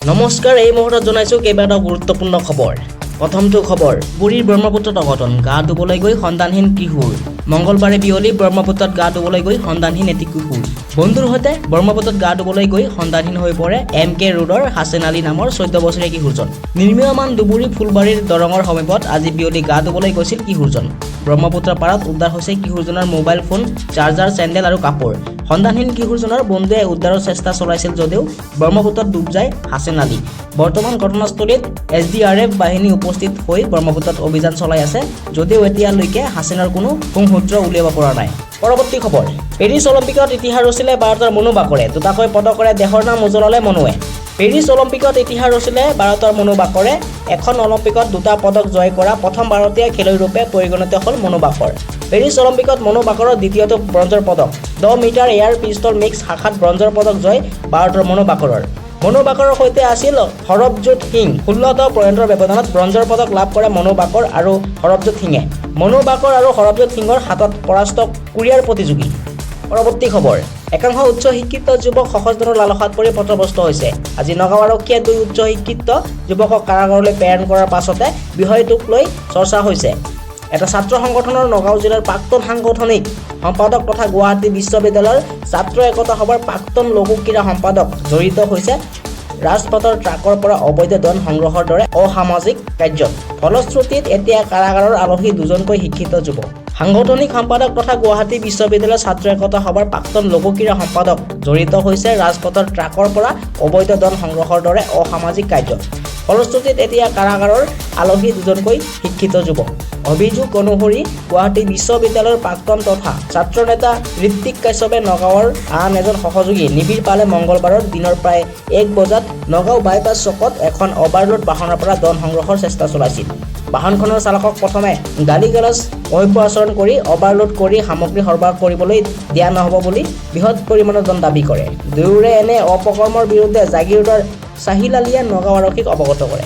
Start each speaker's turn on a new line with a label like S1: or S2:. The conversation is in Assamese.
S1: নমস্কাৰ, এই মুহূৰ্তত জনাইছো কেইবাটাও গুৰুত্বপূৰ্ণ খবৰ। প্ৰথমটো খবৰ, বুঢ়ীৰ ব্ৰহ্মপুত্ৰত অঘটন, গা ধুবলৈ গৈ সন্তানহীন কিশোৰ। মঙলবাৰে বিয়লি ব্ৰহ্মপুত্ৰত গা ধুবলৈ গৈ সন্তানহীন এটি কিশোৰ। বন্ধুৰ সৈতে ব্ৰহ্মপুত্ৰত গা ধুবলৈ গৈ সন্তানহীন হৈ পৰে MK ৰোডৰ হাছেন আলী নামৰ 14 বছৰীয়া কিশোৰজন। নিৰ্মীয়মান দুবুৰী ফুলবাৰীৰ দৰঙৰ সমীপত আজি বিয়লি গা ধুবলৈ গৈছিল কিশোৰজন। ব্ৰহ্মপুত্ৰৰ পাৰত উদ্ধাৰ হৈছে কিশোৰজনৰ মোবাইল ফোন, চাৰ্জাৰ, চেণ্ডেল আৰু কাপোৰ। সন্তানহীন কিশোৰজনৰ বন্ধুৱে উদ্ধাৰৰ চেষ্টা চলাইছিল যদিও ব্ৰহ্মপুত্ৰত ডুব যায় হাছেন আলী। বৰ্তমান ঘটনাস্থলীত SDRF বাহিনী উপস্থিত হৈ ব্ৰহ্মপুত্ৰত অভিযান চলাই আছে যদিও এতিয়ালৈকে হাছেনৰ কোনো সূত্ৰ উলিয়াব পৰা নাই। পৰৱৰ্তী খবৰ, পেৰিছ অলিম্পিকত ইতিহাস ৰচিলে ভাৰতৰ মনু বাকৰে, দুটাকৈ পদকৰে দেশৰ নাম উজ্বলালে মনুৱে। পেৰিছ অলিম্পিকত ইতিহাস ৰচিলে ভাৰতৰ মনু বাকৰে। এখন অলিম্পিকত দুটা পদক জয় কৰা প্ৰথম ভাৰতীয় খেলুৱৈৰূপে পৰিগণিত হ'ল মনু বাকৰ। পেৰিছ অলিম্পিকত মনু বাকৰৰ দ্বিতীয়টো ব্ৰঞ্জৰ পদক। 10 মিটাৰ এয়াৰ পিষ্টল মিক্স শাখাত ব্ৰঞ্জৰ পদক জয় ভাৰতৰ মনু বাকৰৰ। মনু বাকৰৰ সৈতে আছিল সৰবজোত সিং। 16 পইণ্টৰ ব্যৱধানত ব্ৰঞ্জৰ পদক লাভ কৰে মনু বাকৰ আৰু সৰবজোত সিঙে। মনু বাকৰ আৰু সৰবজোত সিঙৰ হাতত পৰাস্ত কোৰিয়াৰ প্ৰতিযোগী। পৰৱৰ্তী খবৰ, একাংশ উচ্চ শিক্ষিত যুৱক সহজধনৰ লালসাত পৰি পথভ্ৰষ্ট হৈছে। আজি নগাঁও আৰক্ষীয়ে 2 উচ্চ শিক্ষিত যুৱকক কাৰাগাৰলৈ প্ৰেৰণ কৰাৰ পাছতে বিষয়টোক লৈ চৰ্চা হৈছে। এটা ছাত্ৰ সংগঠনৰ নগাঁও জিলাৰ প্ৰাক্তন সাংগঠনিক সম্পাদক তথা গুৱাহাটী বিশ্ববিদ্যালয়ৰ ছাত্ৰ একতা সভাৰ প্ৰাক্তন লঘু ক্ৰীড়া সম্পাদক জড়িত হৈছে ৰাজপথৰ ট্ৰাকৰ পৰা অবৈধ ধন সংগ্ৰহৰ দৰে অসামাজিক কাৰ্যত। ফলশ্ৰুতিত এতিয়া কাৰাগাৰৰ আলহী 2জনকৈ শিক্ষিত যুৱক। সাংগঠনিক সম্পাদক তথা গুৱাহাটী বিশ্ববিদ্যালয়ৰ ছাত্ৰ একতা সভাৰ প্ৰাক্তন লঘু ক্ৰীড়া সম্পাদক জড়িত হৈছে ৰাজপথৰ ট্ৰাকৰ পৰা অবৈধ ধন সংগ্ৰহৰ দৰে অসামাজিক কাৰ্যত। ফলশ্ৰুতিত এতিয়া কাৰাগাৰৰ আলহী 2জনকৈ শিক্ষিত যুৱক। অভিযোগ অনুসৰি গুৱাহাটী বিশ্ববিদ্যালয়ৰ প্ৰাক্তন তথা ছাত্ৰ নেতা ঋত্বিক কাশ্যপে নগাঁৱৰ আন এজন সহযোগী নিবিড় পালে মঙলবাৰৰ দিনৰ প্ৰায় 1 বজাত নগাঁও বাইপাছ চকত এখন অভাৰলোড বাহনৰ পৰা ধন সংগ্ৰহৰ চেষ্টা চলাইছিল। বাহনখনৰ চালকক প্ৰথমে গালি-গালাজ অসভ্য আচৰণ কৰি অভাৰলোড কৰি সামগ্ৰী সৰবৰাহ কৰিবলৈ দিয়া নহ'ব বুলি বৃহৎ পৰিমাণৰ ধন দাবী কৰে। দুয়োৰে এনে অপকৰ্মৰ বিৰুদ্ধে জাগিৰোডৰ চাহিল আলীয়ে নগাঁও আৰক্ষীক অৱগত কৰে।